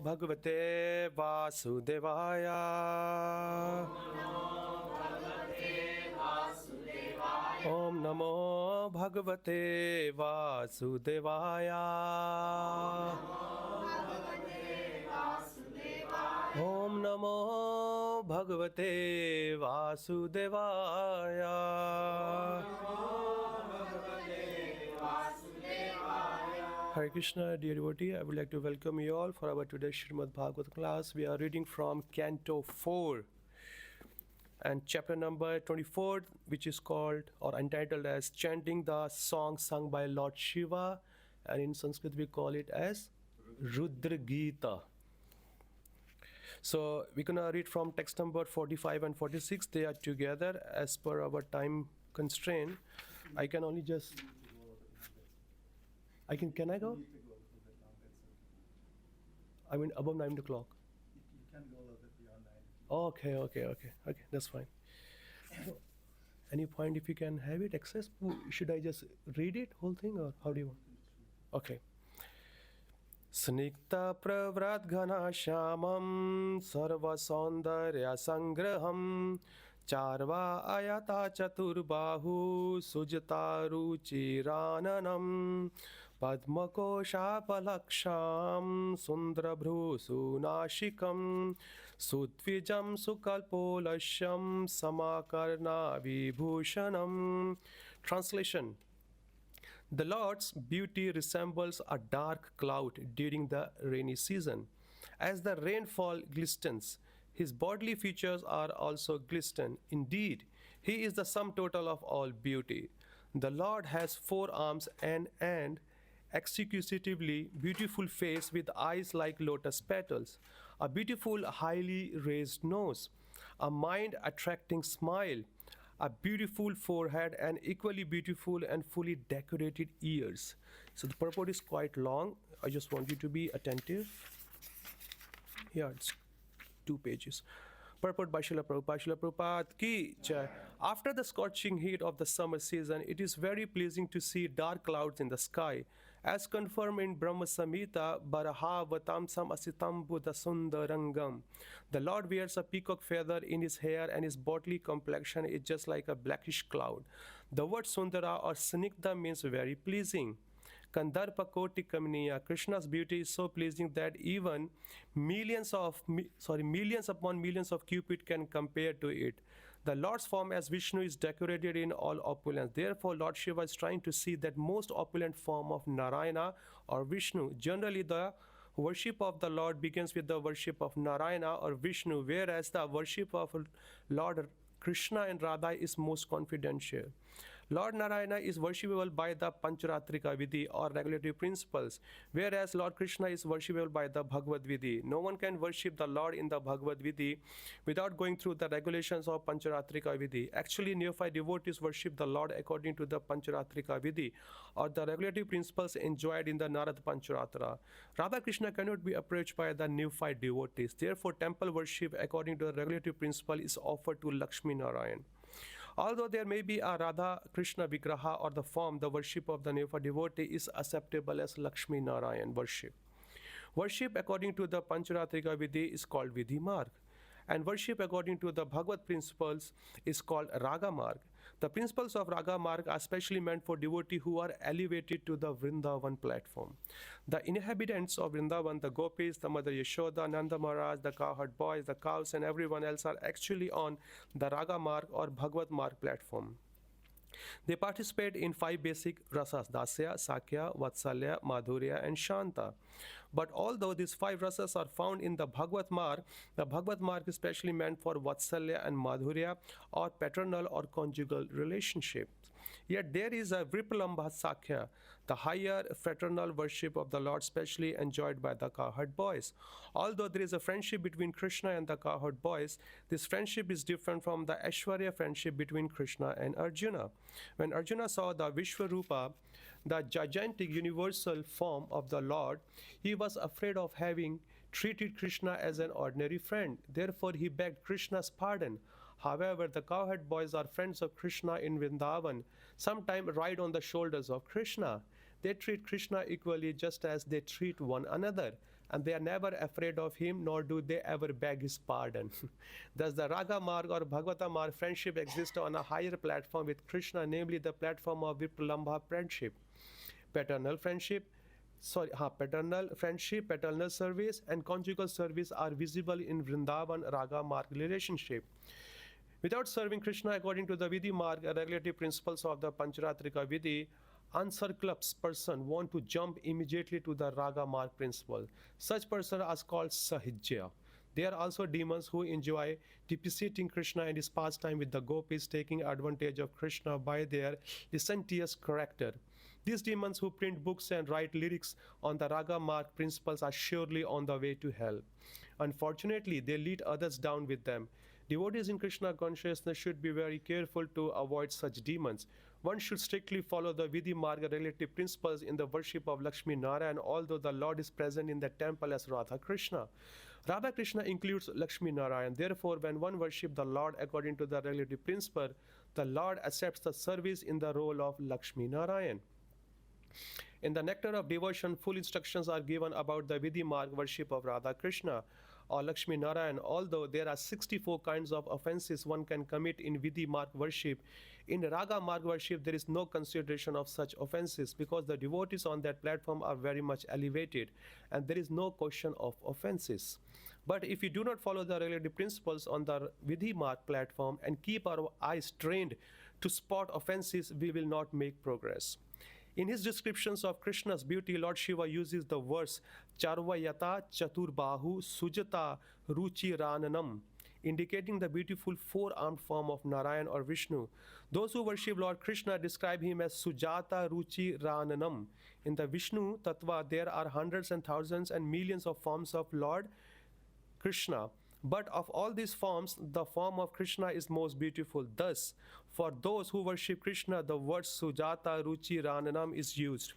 Bhagavate Vasudevaya. Om Namo Bhagavate Vasudevaya. Om Namo Bhagavate Vasudevaya. Hare Krishna, dear devotee, I would like to welcome you all for our today's Srimad Bhagavatam class. We are reading from Canto 4 and chapter number 24, which is called or entitled as Chanting the Song Sung by Lord Shiva, and in Sanskrit we call it as Rudra Gita. So we're gonna read from text number 45 and 46. They are together as per our time constraint. I can only just... Can I go? I mean above 9 o'clock. You can go a little bit beyond 9. Okay, that's fine. So, any point if you can have it access? Should I just read it, whole thing, or how do you want? Okay. Snikta pravrat ghana shamam sarva saundarya sangraham charva ayata chaturbahu sujata ruchirananam padmakosha palaksham sundrabhru sunashikam sudvijam sukalpolashyam samakarna vibhushanam. Translation: the Lord's beauty resembles a dark cloud during the rainy season. As the rainfall glistens, his bodily features are also glisten. Indeed, he is the sum total of all beauty. The Lord has 4 arms and an exquisitely beautiful face with eyes like lotus petals, a beautiful highly raised nose, a mind-attracting smile, a beautiful forehead, and equally beautiful and fully decorated ears. So the purport is quite long. I just want you to be attentive. Here, it's 2 pages. Purport by Srila Prabhupada. Srila Prabhupada ki jai. After the scorching heat of the summer season, it is very pleasing to see dark clouds in the sky. As confirmed in Brahma Samhita, Baraha Vatamsam Asitam Buddha Sundarangam. The Lord wears a peacock feather in his hair, and his bodily complexion is just like a blackish cloud. The word Sundara or Snikta means very pleasing. Kandarpa Koti Kaminiya. Krishna's beauty is so pleasing that even millions upon millions of Cupid can compare to it. The Lord's form as Vishnu is decorated in all opulence. Therefore, Lord Shiva is trying to see that most opulent form of Narayana or Vishnu. Generally, the worship of the Lord begins with the worship of Narayana or Vishnu, whereas the worship of Lord Krishna and Radha is most confidential. Lord Narayana is worshipable by the Pancharatrika Vidhi or regulative principles, whereas Lord Krishna is worshipable by the Bhagavad Vidhi. No one can worship the Lord in the Bhagavad Vidhi without going through the regulations of Pancharatrika Vidhi. Actually, neophyte devotees worship the Lord according to the Pancharatrika Vidhi or the regulative principles enjoyed in the Narad Pancharatra. Radha Krishna cannot be approached by the neophyte devotees. Therefore, temple worship according to the regulative principle is offered to Lakshmi Narayan. Although there may be a Radha Krishna Vigraha or the form, the worship of the neophyte devotee is acceptable as Lakshmi Narayan worship. Worship according to the Pancharatrika Vidhi is called Vidhi Marg, and worship according to the Bhagavad principles is called Raga Marg. The principles of Raga Marg are specially meant for devotees who are elevated to the Vrindavan platform. The inhabitants of Vrindavan, the gopis, the Mother Yashoda, Nanda Maharaj, the cowherd boys, the cows, and everyone else are actually on the Raga Marg or Bhagavad Marg platform. They participate in 5 basic rasas: Dasya, Sakya, Vatsalya, Madhurya, and Shanta. But although these 5 rasas are found in the Bhagavad Marg is specially meant for Vatsalya and Madhurya or paternal or conjugal relationships. Yet there is a Vripalambha Sakya, the higher fraternal worship of the Lord specially enjoyed by the cowherd boys. Although there is a friendship between Krishna and the cowherd boys, this friendship is different from the Aishwarya friendship between Krishna and Arjuna. When Arjuna saw the Vishwarupa, the gigantic universal form of the Lord, he was afraid of having treated Krishna as an ordinary friend. Therefore, he begged Krishna's pardon. However, the cowherd boys are friends of Krishna in Vrindavan, sometimes ride on the shoulders of Krishna. They treat Krishna equally just as they treat one another. and they are never afraid of him, nor do they ever beg his pardon. Thus, the Raga Marg or Bhagavata Marg friendship exists on a higher platform with Krishna, namely the platform of Vipralambha friendship. Paternal friendship, paternal service, and conjugal service are visible in Vrindavan Raga Marg relationship. Without serving Krishna according to the Vidhi Marg, regulative principles of the Pancharatrika Vidhi, uncircumcised person want to jump immediately to the Raga Marg principle. Such person is called Sahijya. There are also demons who enjoy depreciating Krishna and his pastime with the gopis, taking advantage of Krishna by their licentious character. These demons who print books and write lyrics on the Raga Marg principles are surely on the way to hell. Unfortunately, they lead others down with them. Devotees in Krishna consciousness should be very careful to avoid such demons. One should strictly follow the Vidhi Marga relative principles in the worship of Lakshmi Narayan, although the Lord is present in the temple as Radha Krishna. Radha Krishna includes Lakshmi Narayan. Therefore, when one worships the Lord according to the relative principle, the Lord accepts the service in the role of Lakshmi Narayan. In the Nectar of Devotion, full instructions are given about the Vidhi Marg worship of Radha Krishna or Lakshmi Narayan. Although there are 64 kinds of offenses one can commit in Vidhi Marg worship, in Raga Marg worship there is no consideration of such offenses because the devotees on that platform are very much elevated and there is no question of offenses. But if we do not follow the relative principles on the Vidhi Marg platform and keep our eyes trained to spot offenses, we will not make progress. In his descriptions of Krishna's beauty, Lord Shiva uses the verse Charvayata Chaturbahu Sujata Ruchi Rananam, indicating the beautiful four-armed form of Narayan or Vishnu. Those who worship Lord Krishna describe him as Sujata Ruchi Rananam. In the Vishnu Tattva, there are hundreds and thousands and millions of forms of Lord Krishna. But of all these forms, the form of Krishna is most beautiful. Thus, for those who worship Krishna, the word Sujata Ruchi Rananam is used.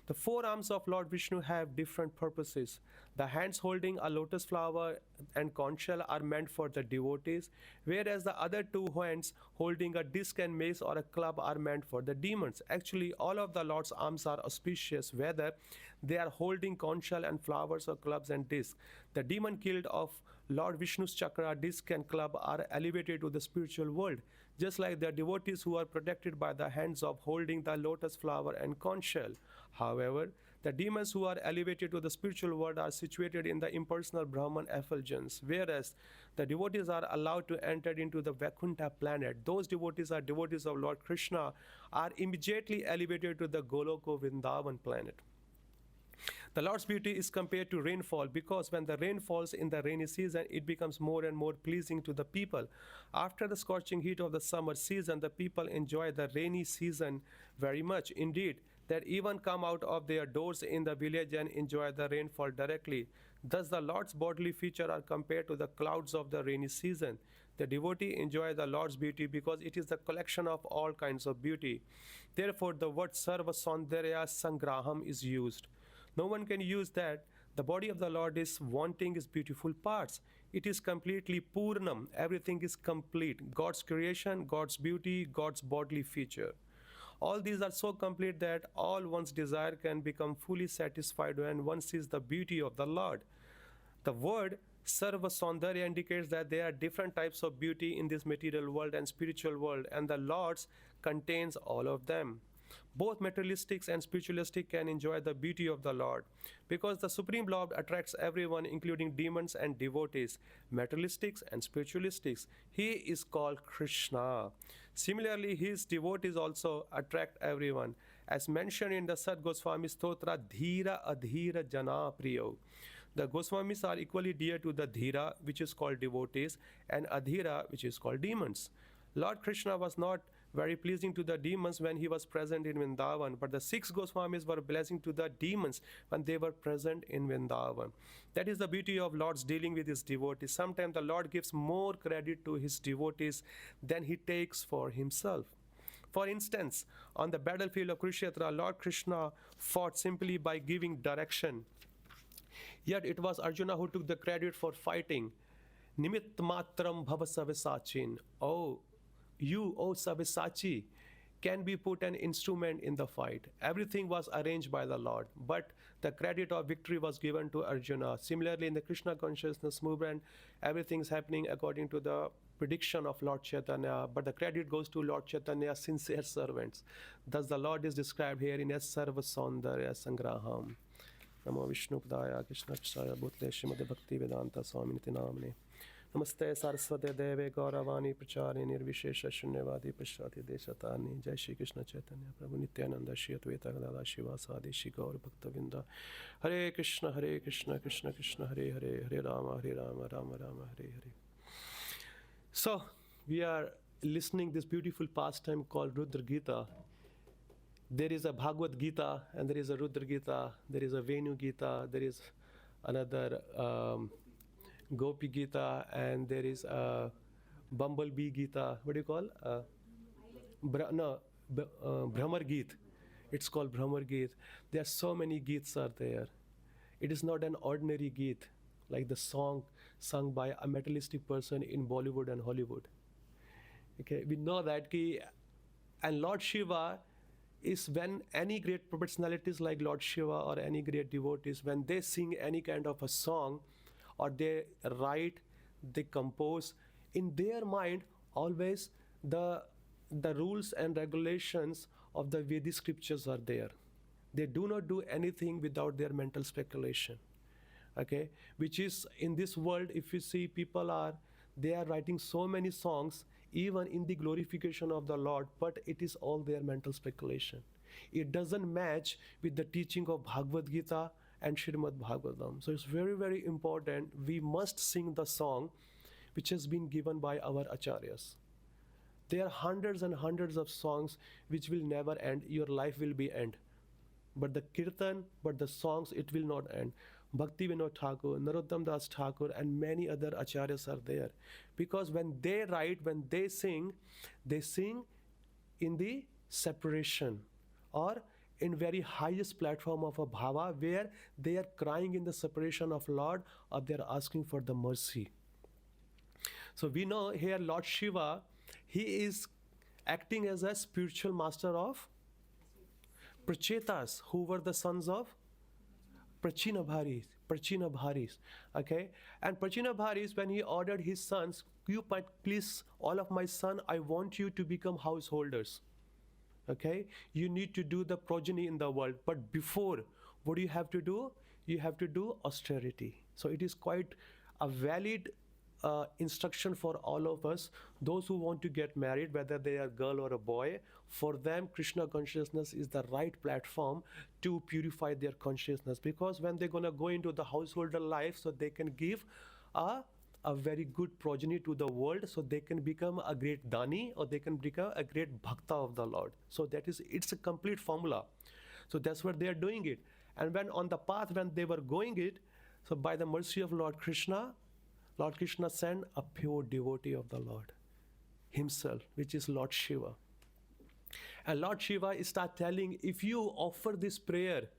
The four arms of Lord Vishnu have different purposes. The hands holding a lotus flower and conch shell are meant for the devotees, whereas the other two hands holding a disc and mace or a club are meant for the demons. Actually, all of the Lord's arms are auspicious, whether they are holding conch shell and flowers or clubs and discs. The demon killed of Lord Vishnu's chakra, disc and club are elevated to the spiritual world, just like the devotees who are protected by the hands of holding the lotus flower and conch shell. However, the demons who are elevated to the spiritual world are situated in the impersonal Brahman effulgence, whereas the devotees are allowed to enter into the Vaikuntha planet. Those devotees are devotees of Lord Krishna, are immediately elevated to the Goloka Vrindavan planet. The Lord's beauty is compared to rainfall because when the rain falls in the rainy season, it becomes more and more pleasing to the people. After the scorching heat of the summer season, the people enjoy the rainy season very much. Indeed, that even come out of their doors in the village and enjoy the rainfall directly. Thus, the Lord's bodily feature are compared to the clouds of the rainy season. The devotee enjoys the Lord's beauty because it is the collection of all kinds of beauty. Therefore, the word Sarva Saundarya Sangraham is used. No one can use that. The body of the Lord is wanting his beautiful parts. It is completely Purnam. Everything is complete. God's creation, God's beauty, God's bodily feature. All these are so complete that all one's desire can become fully satisfied when one sees the beauty of the Lord. The word Sarva Saundarya indicates that there are different types of beauty in this material world and spiritual world, and the Lord's contains all of them. Both materialistics and spiritualistic can enjoy the beauty of the Lord. Because the Supreme Lord attracts everyone, including demons and devotees, materialistics and spiritualistics. He is called Krishna. Similarly, his devotees also attract everyone. As mentioned in the Sat Goswami Stotra, Dhira Adhira Jana Priyo. The Goswamis are equally dear to the Dhira, which is called devotees, and Adhira, which is called demons. Lord Krishna was not very pleasing to the demons when he was present in Vrindavan, but the 6 Goswamis were blessing to the demons when they were present in Vrindavan. That is the beauty of Lord's dealing with his devotees. Sometimes the Lord gives more credit to his devotees than he takes for himself. For instance, on the battlefield of Kurukshetra, Lord Krishna fought simply by giving direction. Yet it was Arjuna who took the credit for fighting. Nimitt matram bhava savisachin. Oh, you, O Savisachi, can be put an instrument in the fight. Everything was arranged by the Lord, but the credit of victory was given to Arjuna. Similarly, in the Krishna consciousness movement, everything is happening according to the prediction of Lord Chaitanya, but the credit goes to Lord Chaitanya's sincere servants. Thus the Lord is described here in Sarva Saundarya Sangraham. Namo Vishnupadaya Krishna Kshaya Bhutle Srimad Bhakti Vedanta Swaminiti Namane. Namaste Saraswate Deve Gauravani Prachari Nirvishesha Shunyavadi Prashati Deshatani. Jai Shri Krishna Chaitanya Prabhu Nityananda Shri Advaita Gadada Shivasadi Shri Gaur Bhaktavinda. Hare Krishna Krishna Krishna Hare Hare Hare Rama Rama Rama Hare Hare. So we are listening this beautiful pastime called Rudra Gita. There is a Bhagavad Gita and there is a Rudra Gita, there is a Venu Gita, there is another Gopi Gita, and there is a Bumblebee Gita. What do you call? Brahmar Geet. It's called Brahmar Geet. There are so many Geets are there. It is not an ordinary Geet like the song sung by a materialistic person in Bollywood and Hollywood. Okay, we know that and Lord Shiva is when any great personalities like Lord Shiva or any great devotees, when they sing any kind of a song or they write, they compose, in their mind always the rules and regulations of the Vedic scriptures are there. They do not do anything without their mental speculation. Okay, which is in this world, if you see they are writing so many songs even in the glorification of the Lord, but it is all their mental speculation. It doesn't match with the teaching of Bhagavad Gita and Srimad Bhagavatam. So it's very, very important. We must sing the song which has been given by our acharyas. There are hundreds and hundreds of songs which will never end. Your life will be end. But the kirtan, but the songs, it will not end. Bhakti Vinod Thakur, Narottam Das Thakur, and many other acharyas are there. Because when they write, when they sing in the separation or in very highest platform of a bhava, where they are crying in the separation of Lord or they are asking for the mercy. So we know here Lord Shiva, he is acting as a spiritual master of Prachetas, who were the sons of Prachinabharis, okay? And Prachinabharis, when he ordered his sons, you please, all of my son, I want you to become householders, okay? You need to do the progeny in the world. But before, what do you have to do? You have to do austerity. So it is quite a valid instruction for all of us, those who want to get married, whether they are a girl or a boy. For them, Krishna consciousness is the right platform to purify their consciousness, because when they're going to go into the householder life, so they can give a very good progeny to the world, so they can become a great Dani or they can become a great Bhakta of the Lord. So it's a complete formula. So that's what they are doing it. And when on the path, when they were going it, so by the mercy of Lord Krishna sent a pure devotee of the Lord himself, which is Lord Shiva. And Lord Shiva start telling, if you offer this prayer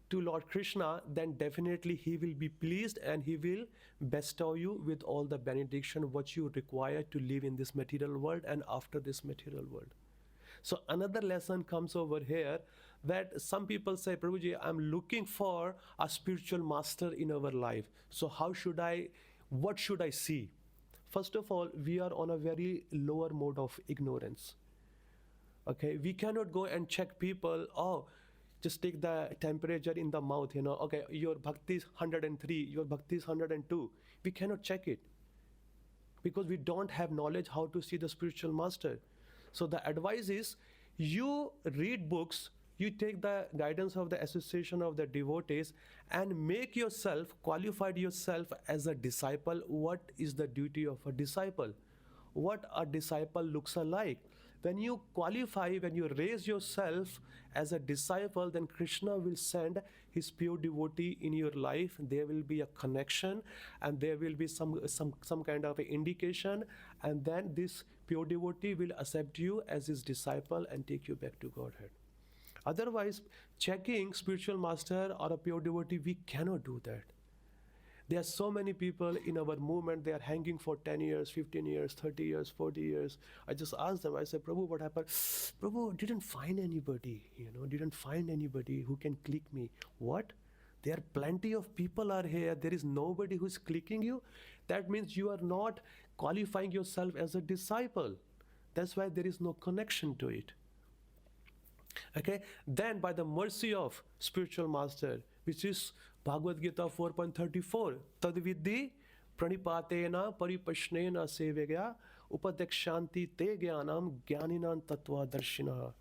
to Lord Krishna, then definitely he will be pleased and he will bestow you with all the benediction what you require to live in this material world and after this material world. So another lesson comes over here, that some people say, Prabhuji, I'm looking for a spiritual master in our life. So what should I see? First of all, we are on a very lower mode of ignorance. Okay, we cannot go and check people, just take the temperature in the mouth, okay, your bhakti is 103, your bhakti is 102. We cannot check it because we don't have knowledge how to see the spiritual master. So the advice is, you read books, you take the guidance of the association of the devotees and qualified yourself as a disciple. What is the duty of a disciple? What a disciple looks alike. When you qualify, when you raise yourself as a disciple, then Krishna will send his pure devotee in your life. There will be a connection and there will be some kind of indication, and then this pure devotee will accept you as his disciple and take you back to Godhead. Otherwise, checking spiritual master or a pure devotee, we cannot do that. There are so many people in our movement, they are hanging for 10 years, 15 years, 30 years, 40 years. I just asked them, I said, Prabhu, what happened? Prabhu, didn't find anybody, didn't find anybody who can click me. What? There are plenty of people are here. There is nobody who's clicking you. That means you are not qualifying yourself as a disciple. That's why there is no connection to it. Okay, then by the mercy of spiritual master, which is Bhagavad Gita 4.34, tadvidhi pranipatena paripashnena sevegya upadekshanti te jnanam jnaninan tattvadarshina.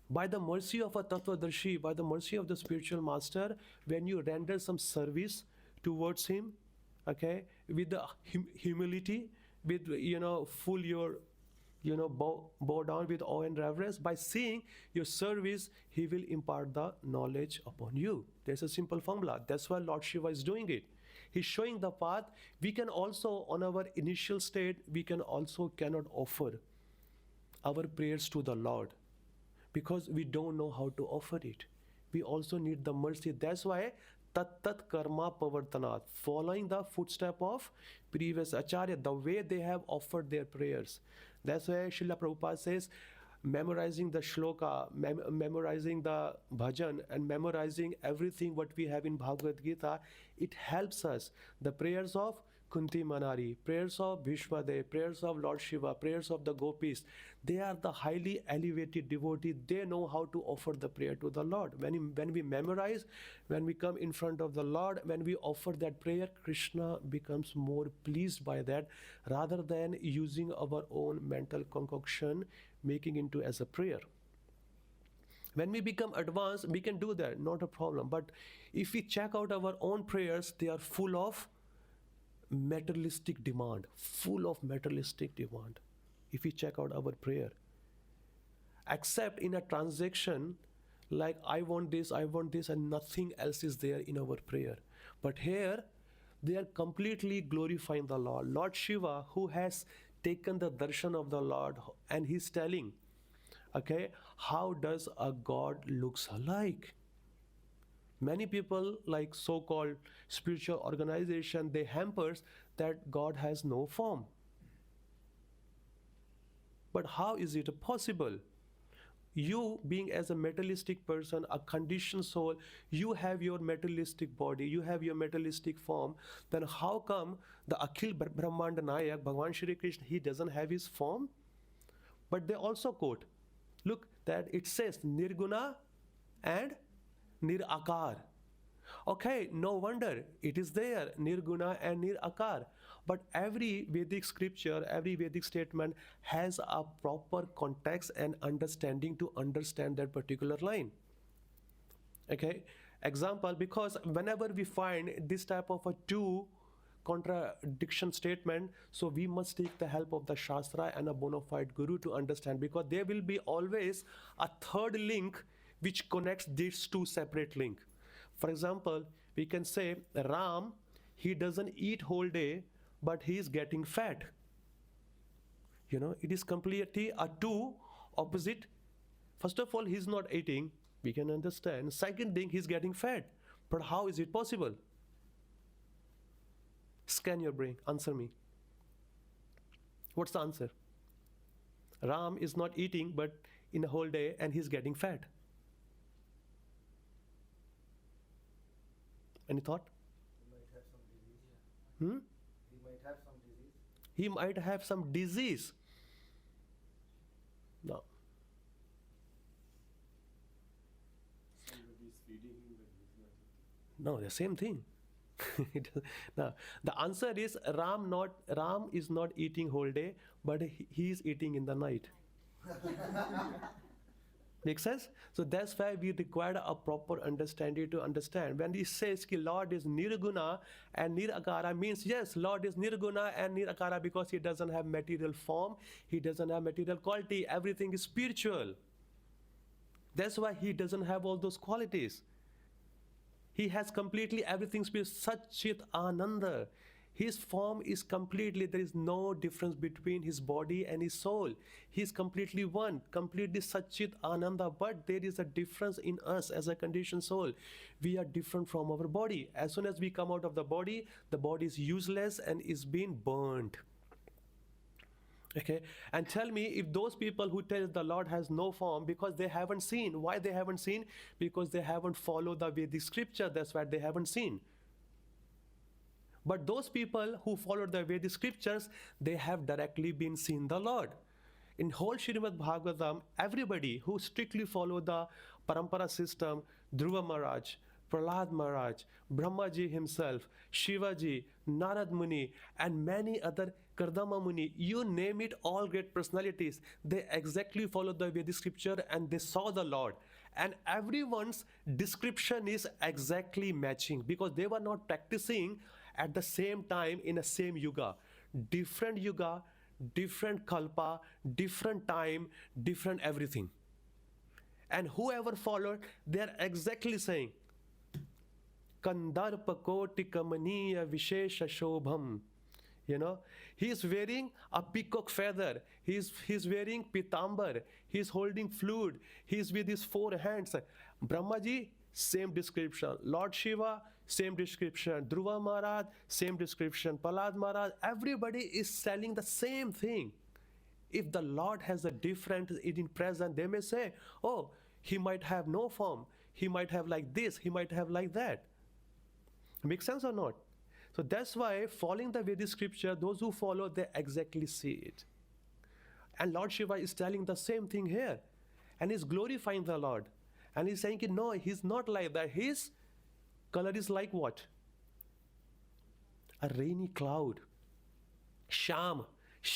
By the mercy of a tattvadarshi, by the mercy of the spiritual master, when you render some service towards him, okay, with the humility, with full your bow down with awe and reverence, by seeing your service, he will impart the knowledge upon you. There's a simple formula. That's why Lord Shiva is doing it. He's showing the path. We can also, on our initial state, we cannot offer our prayers to the Lord because we don't know how to offer it. We also need the mercy. That's why tat karma pavartanat, following the footstep of previous acharya, the way they have offered their prayers. That's why Srila Prabhupada says, memorizing the shloka, memorizing the bhajan, and memorizing everything what we have in Bhagavad Gita, it helps us. The prayers of Kunti Manari, prayers of Bhishmadev, prayers of Lord Shiva, prayers of the gopis, they are the highly elevated devotee. They know how to offer the prayer to the Lord. When we memorize, when we come in front of the Lord, when we offer that prayer, Krishna becomes more pleased by that rather than using our own mental concoction, making into as a prayer. When we become advanced, we can do that, not a problem. But if we check out our own prayers, they are full of materialistic demand, if we check out our prayer. Except in a transaction, like I want this, and nothing else is there in our prayer. But here, they are completely glorifying the Lord. Lord Shiva, who has taken the darshan of the Lord, and he's telling, okay, how does a God looks like? Many people, like so-called spiritual organization, they hampers that God has no form. But how is it possible? You being as a materialistic person, a conditioned soul, you have your materialistic body, you have your materialistic form, then how come the Akhil Brahmanda Nayak, Bhagavan Shri Krishna, he doesn't have his form? But they also quote, look, that it says Nirguna and Nirakar. Okay, no wonder it is there, Nirguna and Nirakar. But every Vedic scripture, every Vedic statement has a proper context and understanding to understand that particular line. Okay, example, because whenever we find this type of a two contradiction statement, so we must take the help of the Shastra and a bona fide guru to understand, because there will be always a third link which connects these two separate links. For example, we can say Ram, he doesn't eat whole day, but he is getting fat. It is completely a two opposite. First of all, he's not eating, we can understand. Second thing, he's getting fat. But how is it possible? Scan your brain, answer me. What's the answer? Ram is not eating, but in a whole day, and he's getting fat. Any thought? He might have some disease. He might have some disease. No. Somebody's feeding him, but he's not eating. No, the same thing. No, the answer is Ram is not eating whole day, but he is eating in the night. Make sense? So that's why we require a proper understanding to understand. When he says that Lord is Nirguna and Nirakara, means yes, Lord is Nirguna and Nirakara because he doesn't have material form, he doesn't have material quality, everything is spiritual. That's why he doesn't have all those qualities. He has completely everything spiritual. Satchit Ananda. His form is completely, there is no difference between his body and his soul. He is completely one, completely Satchit Ananda, but there is a difference in us as a conditioned soul. We are different from our body. As soon as we come out of the body is useless and is being burned. Okay, and tell me if those people who tell the Lord has no form because they haven't seen. Why they haven't seen? Because they haven't followed the Vedic scripture. That's why they haven't seen. But those people who followed the Vedic scriptures, they have directly been seen the Lord. In whole Srimad Bhagavatam, everybody who strictly followed the Parampara system, Dhruva Maharaj, Prahlad Maharaj, Brahmaji himself, Shivaji, Narad Muni, and many other Kardama Muni, you name it, all great personalities, they exactly followed the Vedic scripture and they saw the Lord. And everyone's description is exactly matching because they were not practicing at the same time in the same yuga, different kalpa, different time, different everything. And whoever followed, they are exactly saying, Kandarpa koti kamaniya vishesha shobham. You know, he is wearing a peacock feather. He's wearing pitambar. He's holding flute. He's with his 4 hands. Brahmaji, same description. Lord Shiva, same description. Dhruva Maharaj, same description. Prahlad Maharaj, everybody is selling the same thing. If the Lord has a different in present, they may say, oh, he might have no form. He might have like this. He might have like that. Make sense or not? So that's why following the Vedic scripture, those who follow, they exactly see it. And Lord Shiva is telling the same thing here. And he's glorifying the Lord. And he's saying, no, he's not like that. His color is like what? A rainy cloud. Sham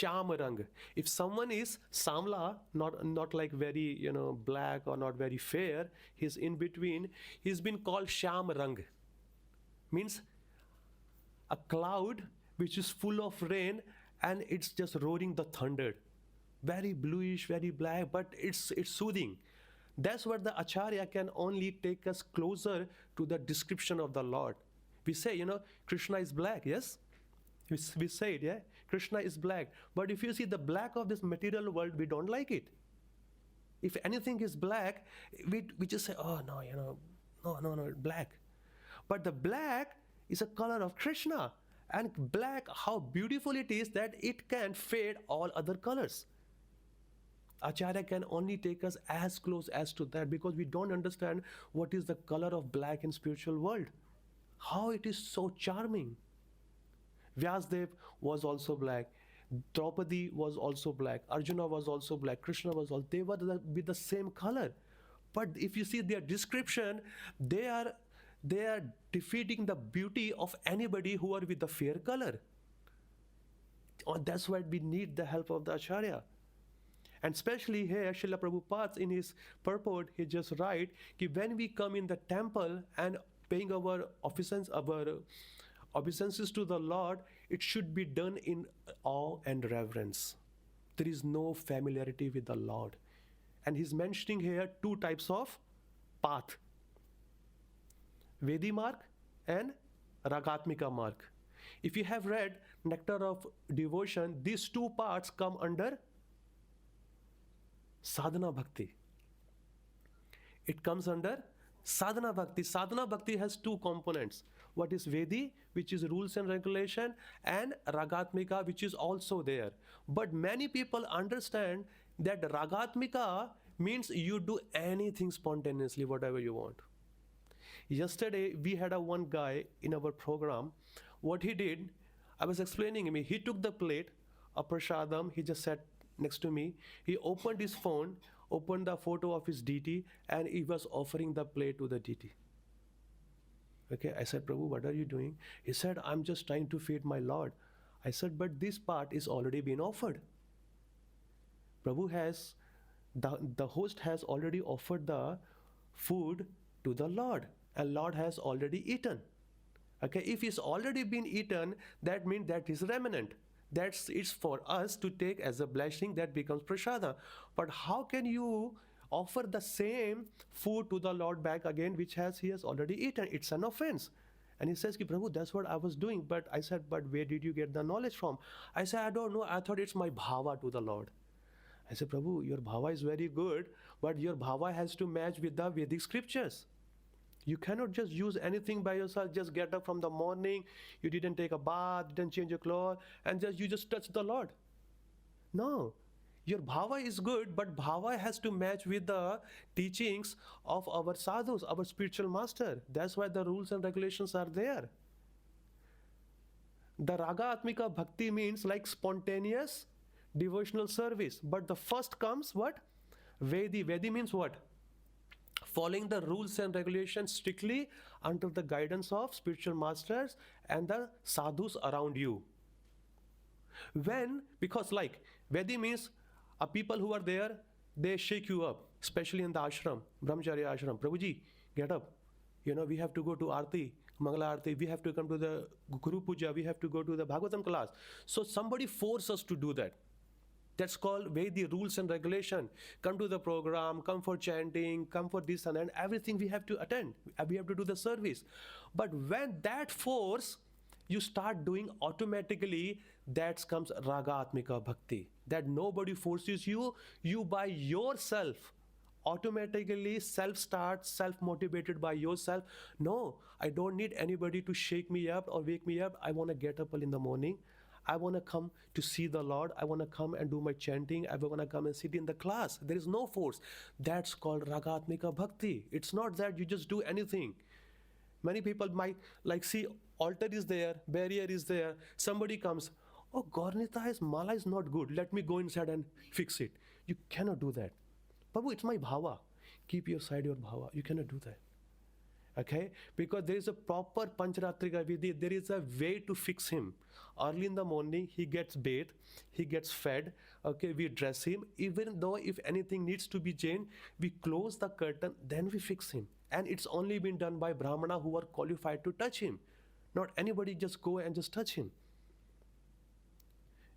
rang. If someone is samla, not like very, black or not very fair, he's in between, he's been called sham rang. Means a cloud which is full of rain and it's just roaring the thunder. Very bluish, very black, but it's soothing. That's what the Acharya can only take us closer to the description of the Lord. We say, Krishna is black, yes? We say it, yeah? Krishna is black. But if you see the black of this material world, we don't like it. If anything is black, we just say, oh, no, no, black. But the black is a color of Krishna. And black, how beautiful it is that it can fade all other colors. Acharya can only take us as close as to that because we don't understand what is the color of black in spiritual world. How it is so charming. Vyasdev was also black. Draupadi was also black. Arjuna was also black. Krishna was also. They were with the same color. But if you see their description, they are defeating the beauty of anybody who are with the fair color. That's why we need the help of the Acharya. And especially here, Srila Prabhupada in his purport, he just write that when we come in the temple and paying our obeisances to the Lord, it should be done in awe and reverence. There is no familiarity with the Lord. And he's mentioning here 2 types of path. Vedi marg and Ragatmika marg. If you have read Nectar of Devotion, these 2 parts come under Sadhana Bhakti. It comes under Sadhana Bhakti. Sadhana Bhakti has 2 components. What is Vedi, which is rules and regulation, and Ragatmika, which is also there. But many people understand that Ragatmika means you do anything spontaneously, whatever you want. Yesterday, we had one guy in our program. What he did, I was explaining to him, he took the plate, a prasadam, he just sat next to me. He opened his phone, opened the photo of his deity, and he was offering the plate to the deity. Okay, I said, Prabhu, what are you doing? He said, I'm just trying to feed my Lord. I said, but this part is already been offered. Prabhu has, the host has already offered the food to the Lord, and Lord has already eaten. Okay, if it's already been eaten, that means that is remnant. It's for us to take as a blessing, that becomes prasada. But how can you offer the same food to the Lord back again, which he has already eaten? It's an offense. And he says, Prabhu, that's what I was doing. But I said, but where did you get the knowledge from? I said, I don't know. I thought it's my bhava to the Lord. I said, Prabhu, your bhava is very good, but your bhava has to match with the Vedic scriptures. You cannot just use anything by yourself, just get up from the morning, you didn't take a bath, didn't change your clothes, and you just touch the Lord. No. Your bhava is good, but bhava has to match with the teachings of our sadhus, our spiritual master. That's why the rules and regulations are there. The raga atmika bhakti means like spontaneous devotional service. But the first comes what? Vedi. Vedi means what? Following the rules and regulations strictly under the guidance of spiritual masters and the sadhus around you. Because like Vedi means people who are there, they shake you up, especially in the ashram, brahmacharya ashram. Prabhuji, get up. We have to go to Aarti, Mangala Aarti, we have to come to the Guru Puja, we have to go to the Bhagavatam class. So somebody forced us to do that. That's called Vedi rules and regulation. Come to the program, come for chanting, come for this and everything we have to attend. We have to do the service. But when that force you start doing automatically, that comes raga atmika bhakti. That nobody forces you, you by yourself automatically self-motivated by yourself. No, I don't need anybody to shake me up or wake me up. I want to get up in the morning. I want to come to see the Lord. I want to come and do my chanting. I want to come and sit in the class. There is no force. That's called ragatmika bhakti. It's not that you just do anything. Many people might see altar is there, barrier is there. Somebody comes, oh, Gaurnita's mala is not good. Let me go inside and fix it. You cannot do that. Prabhu, it's my bhava. Keep your side your bhava. You cannot do that. Okay? Because there is a proper Pancharatrika Vidhi. There is a way to fix him. Early in the morning, he gets bathed, he gets fed. Okay, we dress him. Even though if anything needs to be changed, we close the curtain, then we fix him. And it's only been done by Brahmana who are qualified to touch him. Not anybody just go and just touch him.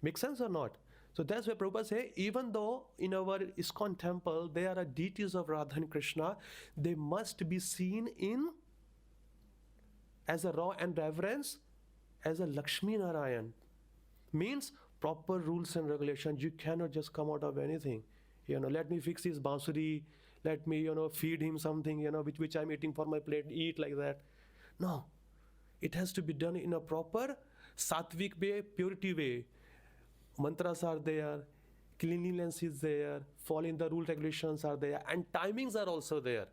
Make sense or not? So that's why Prabhupada say, even though in our ISKCON temple, there are deities of Radha and Krishna, they must be seen in as a raw and reverence, as a Lakshmi Narayan. Means proper rules and regulations. You cannot just come out of anything. Let me fix his bansuri, let me, feed him something, which I'm eating for my plate, eat like that. No. It has to be done in a proper sattvic way, purity way. Mantras are there, cleanliness is there, following the rule regulations are there, and timings are also there.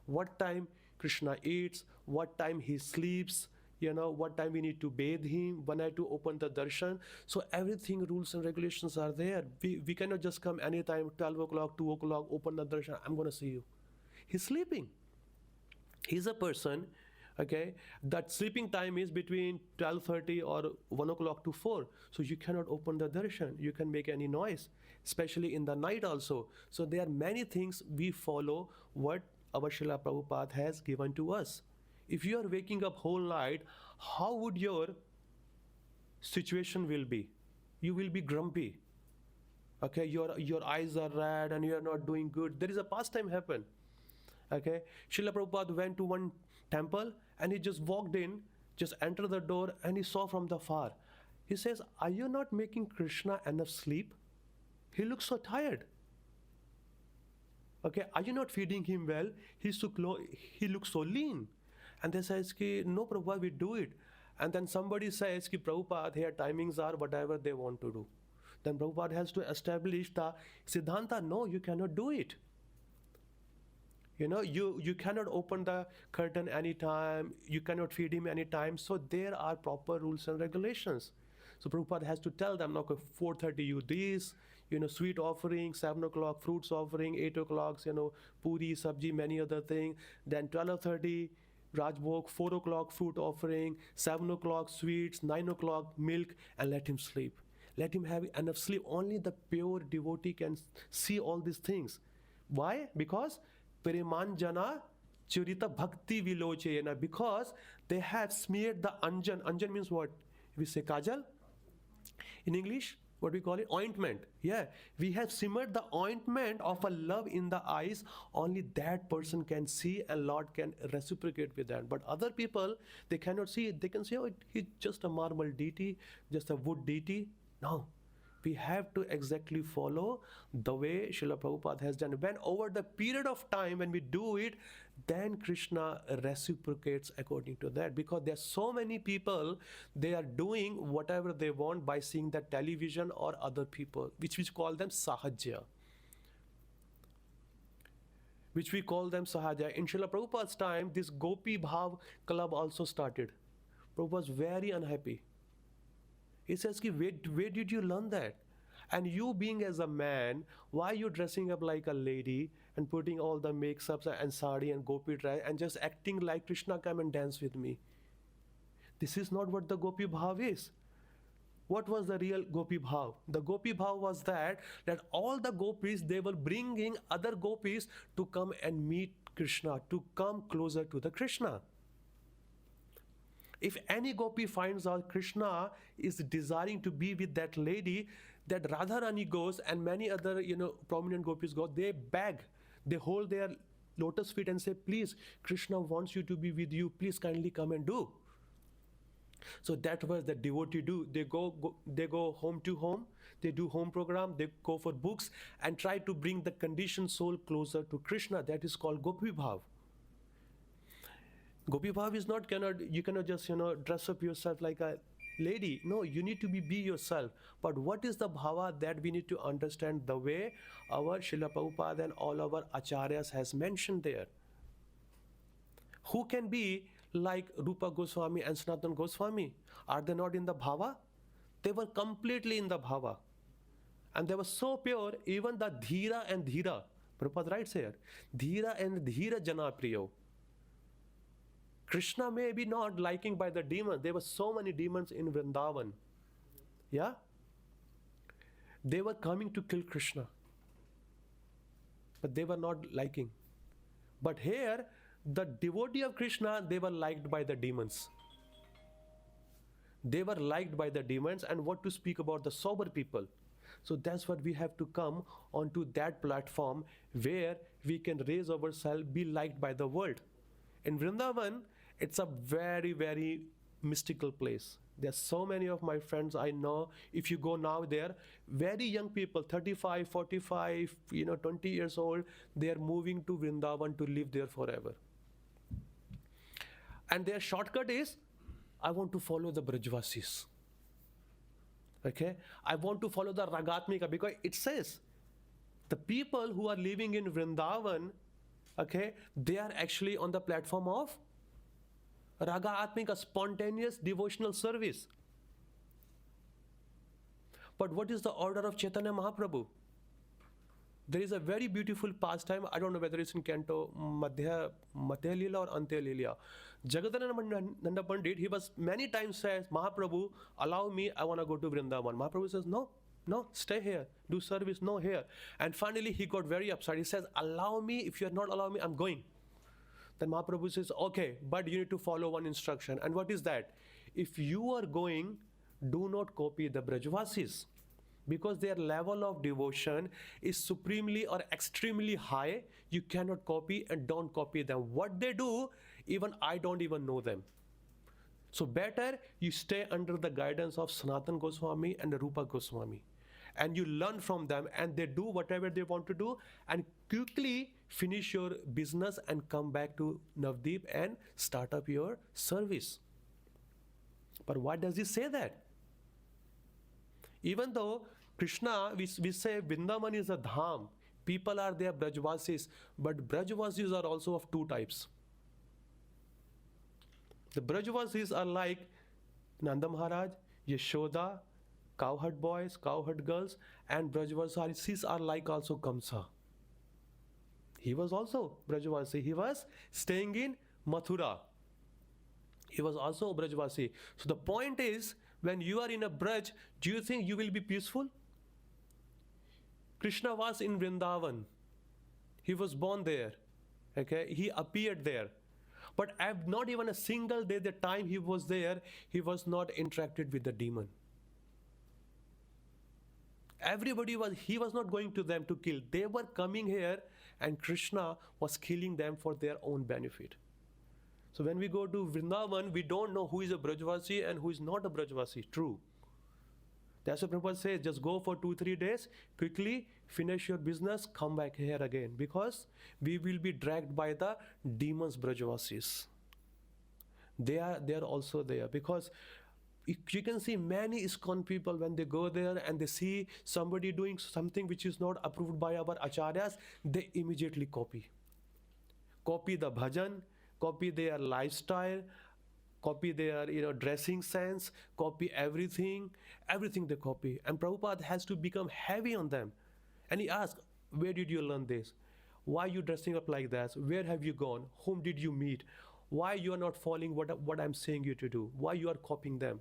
What time Krishna eats, what time he sleeps, what time we need to bathe him, when I have to open the darshan. So everything, rules and regulations are there. We cannot just come anytime, 12 o'clock, 2 o'clock, open the darshan, I'm going to see you. He's sleeping. He's a person, okay, that sleeping time is between 12:30 or 1 o'clock to 4. So you cannot open the darshan. You can make any noise, especially in the night also. So there are many things we follow what our Srila Prabhupada has given to us. If you are waking up whole night, how would your situation will be? You will be grumpy. Okay, your eyes are red and you are not doing good. There is a pastime happen. Okay, Srila Prabhupada went to one temple and he just walked in, just entered the door and he saw from the far. He says, are you not making Krishna enough sleep? He looks so tired. Okay, are you not feeding him well? He looks so lean. And they says, no Prabhupada, we do it. And then somebody says, Prabhupada, here timings are whatever they want to do. Then Prabhupada has to establish the Siddhanta, no, you cannot do it. You cannot open the curtain anytime, you cannot feed him anytime. So there are proper rules and regulations. So Prabhupada has to tell them, okay, 4:30 you this, sweet offering, 7 o'clock fruits offering, 8 o'clock, puri, sabji, many other things. Then 12:30 Rajbhog, 4 o'clock fruit offering, 7 o'clock sweets, 9 o'clock milk, and let him sleep. Let him have enough sleep. Only the pure devotee can see all these things. Why? Because Premanjana Churita Bhakti Vilochayana, because they have smeared the anjan. Anjan means what? We say kajal. In English, what we call it, ointment. Yeah, we have simmered the ointment of a love in the eyes. Only that person can see, and Lord can reciprocate with that. But other people, they cannot see it. They can say, oh, he's just a marble deity, just a wood deity. No, we have to exactly follow the way Srila Prabhupada has done. When over the period of time, when we do it, then Krishna reciprocates according to that. Because there are so many people, they are doing whatever they want by seeing the television or other people, which we call them sahajya. In Srila Prabhupada's time, this Gopi Bhav club also started. Prabhupada was very unhappy. He says, where did you learn that? And you being as a man, why are you dressing up like a lady and putting all the makeups and sari and gopi dress and just acting like Krishna, come and dance with me? This is not what the Gopi Bhav is. What was the real Gopi Bhav? The Gopi Bhav was that all the gopis, they were bringing other gopis to come and meet Krishna, to come closer to the Krishna. If any gopi finds out Krishna is desiring to be with that lady, that Radharani goes and many other prominent gopis go, they beg, they hold their lotus feet and say, please, Krishna wants you to be with you, please kindly come and do. So that was the devotee do. They go home to home, they do home program, they go for books and try to bring the conditioned soul closer to Krishna. That is called Gopi Bhav. Gopi Bhav is not, you cannot just, dress up yourself like a lady. No, you need to be yourself. But what is the bhava that we need to understand the way our Srila Prabhupada and all our acharyas has mentioned there. Who can be like Rupa Goswami and Sanatana Goswami? Are they not in the bhava? They were completely in the bhava. And they were so pure, even the Dhira and Dhira. Prabhupada writes here, Dhira and Dhira Jana Priyo. Krishna may be not liking by the demons. There were so many demons in Vrindavan. Yeah? They were coming to kill Krishna. But they were not liking. But here, the devotee of Krishna, they were liked by the demons. They were liked by the demons, and what to speak about the sober people. So that's what we have to come onto that platform where we can raise ourselves, be liked by the world. In Vrindavan, it's a very, very mystical place. There's so many of my friends I know, if you go now there, very young people, 35, 45, 20 years old, they are moving to Vrindavan to live there forever. And their shortcut is, I want to follow the Brajvasis. Okay? I want to follow the Ragatmika, because it says, the people who are living in Vrindavan, okay, they are actually on the platform of Raga Atmika, spontaneous devotional service. But what is the order of Chaitanya Mahaprabhu? There is a very beautiful pastime, I don't know whether it's in Canto, Madhya Lila or Antya Lila. Jagadananda Pandit, he was many times says, Mahaprabhu, allow me, I want to go to Vrindavan. Mahaprabhu says, no, stay here, do service, no, here. And finally he got very upset. He says, allow me, if you are not allowing me, I'm going. Then Mahaprabhu says, okay, but you need to follow one instruction. And what is that? If you are going, do not copy the Brajvasis, because their level of devotion is supremely or extremely high. You cannot copy, and don't copy them. What they do, even I don't even know them. So better you stay under the guidance of Sanatana Goswami and Rupa Goswami, and you learn from them, and they do whatever they want to do, and quickly finish your business and come back to Navdeep and start up your service. But why does he say that? Even though Krishna, we say Vrindavan is a dham, people are there Brajvasis, but Brajvasis are also of two types. The Brajvasis are like Nanda Maharaj, Yashoda, cowherd boys, cowherd girls, and Brajvasis are like also Kamsa. He was also Brajvasi. He was staying in Mathura. He was also a Brajvasi. So the point is, when you are in a Braj, do you think you will be peaceful? Krishna was in Vrindavan. He was born there. Okay, he appeared there. But not even a single day, the time he was there, he was not interacted with the demon. He was not going to them to kill. They were coming here and Krishna was killing them for their own benefit. So when we go to Vrindavan, we don't know who is a Brajvasi and who is not a Brajvasi. True. That's what Prabhupada says, just go for 2-3 days, quickly finish your business, come back here again. Because we will be dragged by the demons Brajvasis. They are also there. Because you can see many ISKCON people when they go there and they see somebody doing something which is not approved by our acharyas, they immediately copy. Copy the bhajan, copy their lifestyle, copy their dressing sense, copy everything they copy. And Prabhupada has to become heavy on them. And he asks, where did you learn this? Why are you dressing up like that? Where have you gone? Whom did you meet? Why you are not following what I'm saying you to do? Why you are copying them?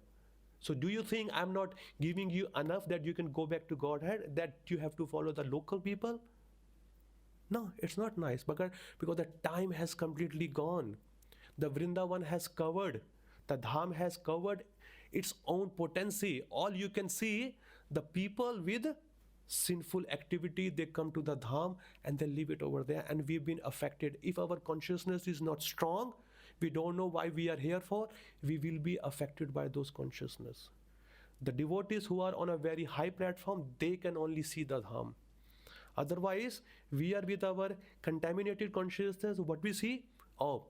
So do you think I'm not giving you enough that you can go back to Godhead, that you have to follow the local people? No, it's not nice because the time has completely gone. The Vrindavan has covered, the Dham has covered its own potency. All you can see, the people with sinful activity, they come to the Dham and they leave it over there, and we've been affected. If our consciousness is not strong, we don't know why we are here for, we will be affected by those consciousness. The devotees who are on a very high platform, they can only see the Dham. Otherwise, we are with our contaminated consciousness. What we see? Oh,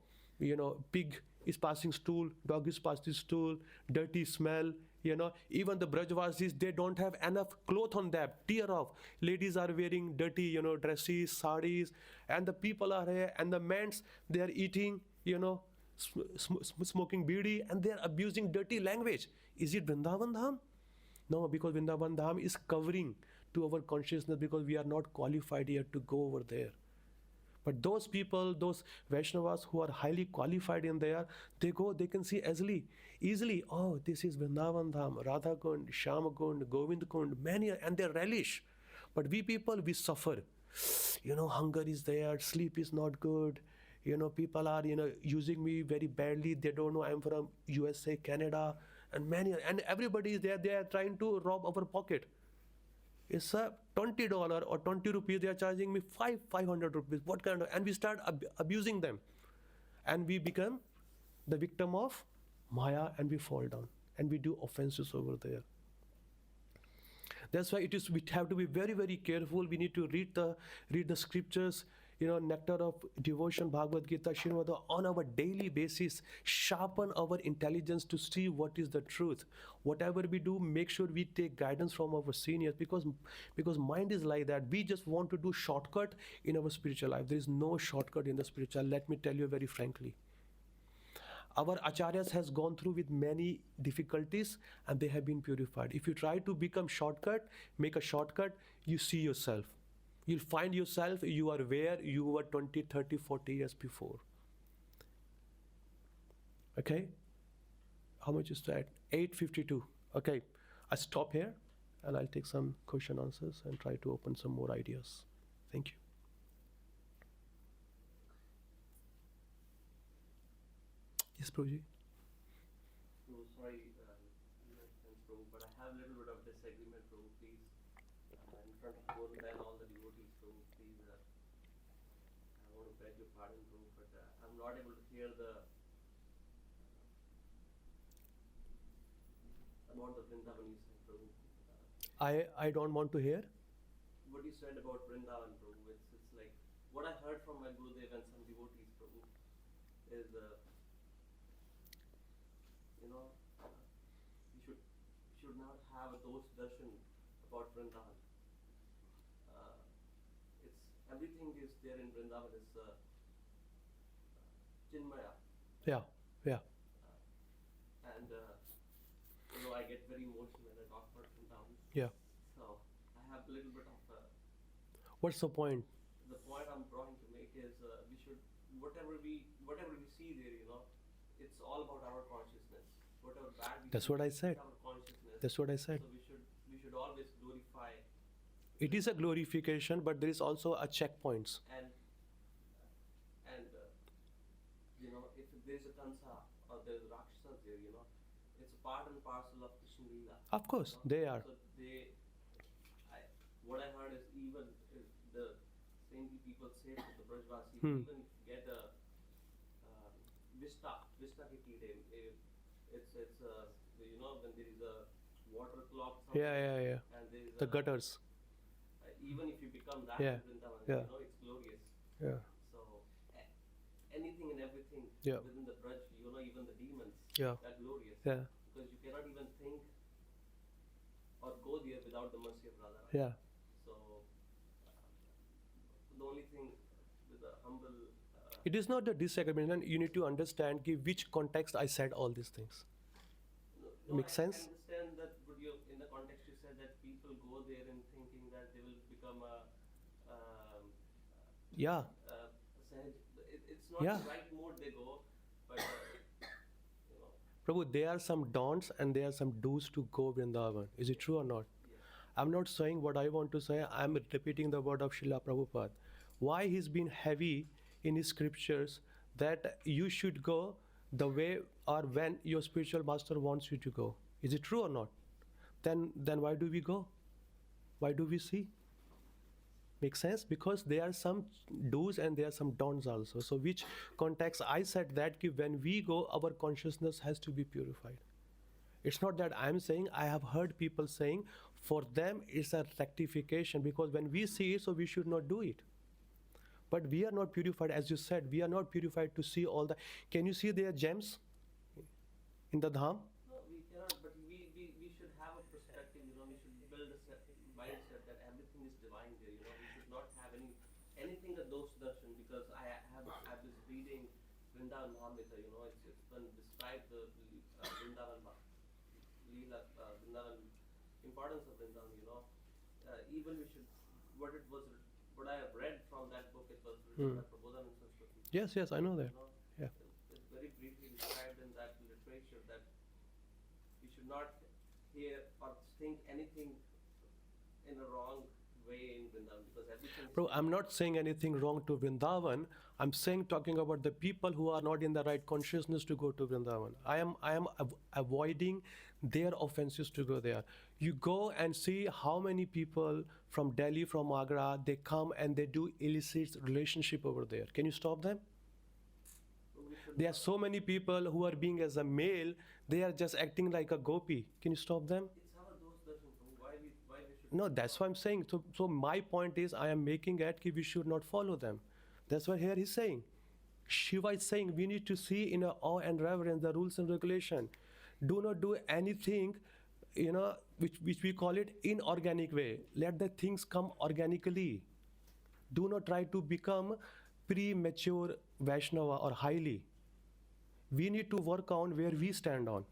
pig is passing stool, dog is passing stool, dirty smell. Even the Brajvasis, they don't have enough cloth on them. Tear off. Ladies are wearing dirty, dresses, saris, and the people are here, and the men, they are eating, smoking bidi, and they are abusing dirty language. Is it Vrindavan Dham? No, because Vrindavan Dham is covering to our consciousness because we are not qualified yet to go over there. But those people, those Vaishnavas who are highly qualified in there, they can see easily, oh, this is Vrindavan Dham, Radha Kund, Shyama Kund, Govind Kund, many, and they relish. But we people, we suffer. Hunger is there, sleep is not good. People are, using me very badly. They don't know I'm from USA, Canada, and everybody is there. They are trying to rob our pocket. It's a $20 or 20 rupees. They are charging me 500 rupees. What kind of? And we start abusing them, and we become the victim of Maya, and we fall down, and we do offenses over there. That's why we have to be very, very careful. We need to read the scriptures, nectar of devotion, Bhagavad Gita, Srimad, on our daily basis. Sharpen our intelligence to see what is the truth. Whatever we do, make sure we take guidance from our seniors, because mind is like that. We just want to do shortcut in our spiritual life. There is no shortcut in the spiritual. Let me tell you very frankly. Our acharyas has gone through with many difficulties and they have been purified. If you try to make a shortcut, you see yourself. You'll find yourself, you are where you were 20, 30, 40 years before. Okay? How much is that? 8:52. Okay, I stop here and I'll take some question answers and try to open some more ideas. Thank you. Yes, Prabhuji. So sorry, thanks, Prabhu, but I have a little bit of disagreement, Prabhu, please. In front of more than all the devotees, Prabhu, please. I want to beg your pardon, Prabhu, but I'm not able to hear about the Vrindavan you said, Prabhu. I don't want to hear. What you said about Vrindavan, Prabhu, it's like what I heard from my Gurudev and some devotees, Prabhu, is we should not have those darshan about Vrindavan. It's everything is there in Vrindavan is Chinmaya. Yeah. And I get very emotional when I talk about Vrindavan. Yeah. So I have a little bit of. What's the point? The point I'm trying to make is we should whatever we see there, it's all about our consciousness. Whatever bad we That's see, what I said. our consciousness. That's what I said. So we should always glorify. It is a glorification, but there is also a checkpoints. And if there's a Kansa or there's Rakshasa there, it's a part and parcel of Krishna Leela. Of course, they are. So what I heard is even if the saintly people say to the Brajvasi, Hmm. even if you get a Vista ke Keede, you know, when there is a water clock somewhere, Yeah. and there is The gutters. even if you become that Yeah, in Vrindavan, yeah. you know, it's glorious. Yeah. So anything and everything Yeah. within the Braj, you know, even the demons, Yeah. they're glorious. Yeah. Because you cannot even think or go there without the mercy of Radha. Yeah. So the only thing with the humble. It is not a disagreement, and you need to understand ki which context I said all these things. Makes sense? I understand that, but you, in the context you said that people go there and thinking that they will become a. Yeah. It's not Yeah. the right mode they go, but you know. Prabhu, there are some don'ts and there are some do's to go Vrindavan. Is it true or not? Yes. I'm not saying what I want to say. I'm repeating the word of Srila Prabhupada. Why he's been heavy in his scriptures that you should go the way or when your spiritual master wants you to go. Is it true or not? Then why do we go? Why do we see? Make sense? Because there are some do's and there are some don'ts also. So which context I said that ki when we go, our consciousness has to be purified. It's not that I'm saying, I have heard people saying for them it's a rectification because when we see it, so we should not do it. But we are not purified, as you said, we are not purified to see all the. Can you see their gems in the dham? No, we cannot, but we should have a perspective, you know, we should build a mindset that everything is divine there, you know, we should not have anything a dosh darshan, because I was reading Vrindavan Mahamrita, you know, it's been described the Vrindavan Leela, Vrindavan, importance of Vrindavan, you know, even we should, what I have read from that book, it was written by Prabodhan and Saraswati. Yes, I know that. You know, Yeah. it's very briefly described in that literature that we should not hear or think anything in a wrong way in Vrindavan, because everything. Bro, I'm not saying anything wrong to Vrindavan. I'm saying talking about the people who are not in the right consciousness to go to Vrindavan. I am avoiding their offenses to go there. You go and see how many people from Delhi, from Agra, they come and they do illicit relationship over there. Can you stop them? There are so many people who are being as a male, they are just acting like a gopi. Can you stop them? It's our dosh darshan, why we should. No, that's what I'm saying. So my point is, I am making it that we should not follow them. That's what here he's saying. Shiva is saying we need to see in a awe and reverence the rules and regulation. Do not do anything, you know, which we call it inorganic way. Let the things come organically. Do not try to become premature Vaishnava or highly. We need to work on where we stand on.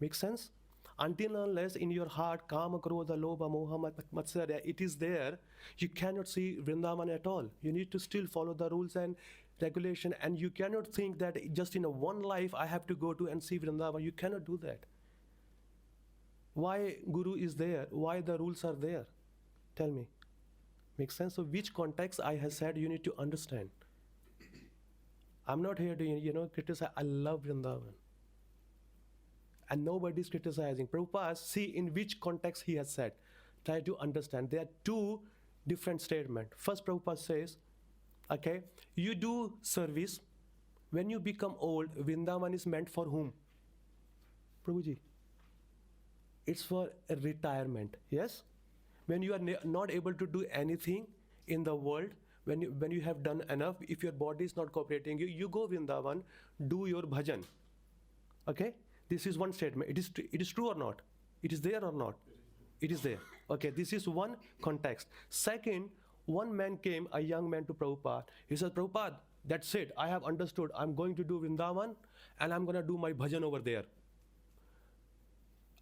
Make sense? Until unless in your heart, kama, krodha, lobha, moha, matsarya, it is there, you cannot see Vrindavan at all. You need to still follow the rules and regulation, and you cannot think that just in a one life I have to go to and see Vrindavan. You cannot do that. Why Guru is there? Why the rules are there? Tell me. Makes sense? So which context I have said you need to understand. I'm not here to, you know, criticize. I love Vrindavan. And nobody is criticizing. Prabhupada, see in which context he has said. Try to understand. There are two different statements. First, Prabhupada says, okay, you do service. When you become old, Vrindavan is meant for whom? Prabhuji. It's for a retirement, yes? When you are not able to do anything in the world, when you have done enough, if your body is not cooperating, you go Vrindavan, do your bhajan. Okay? This is one statement. It is true or not? It is there or not? It is there. Okay, this is one context. Second, one man came, a young man, to Prabhupada. He said, Prabhupada, that's it. I have understood. I'm going to do Vrindavan and I'm going to do my bhajan over there.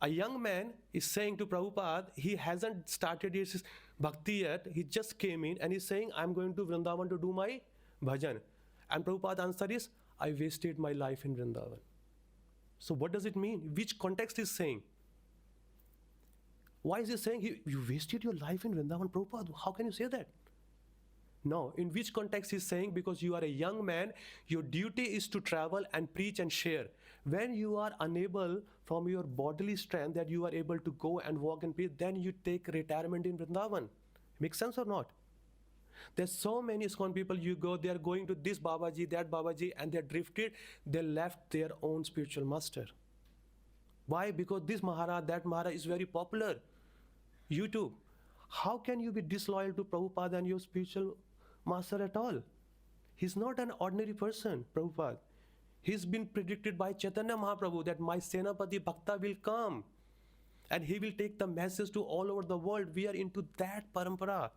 A young man is saying to Prabhupada, he hasn't started his bhakti yet. He just came in and he's saying, I'm going to Vrindavan to do my bhajan. And Prabhupada's answer is, I wasted my life in Vrindavan. So what does it mean? Which context is saying? Why is he saying you wasted your life in Vrindavan? Prabhupada, how can you say that? No, in which context he's saying, because you are a young man, your duty is to travel and preach and share. When you are unable from your bodily strength that you are able to go and walk and preach, then you take retirement in Vrindavan. Make sense or not? There's so many ISKCON people, you go, they are going to this Babaji, that Babaji, and they're drifted, they left their own spiritual master. Why? Because this Maharaj, that Maharaj is very popular. You too. How can you be disloyal to Prabhupada and your spiritual master at all? He's not an ordinary person, Prabhupada. He's been predicted by Chaitanya Mahaprabhu that my Senapati Bhakta will come and he will take the message to all over the world. We are into that parampara.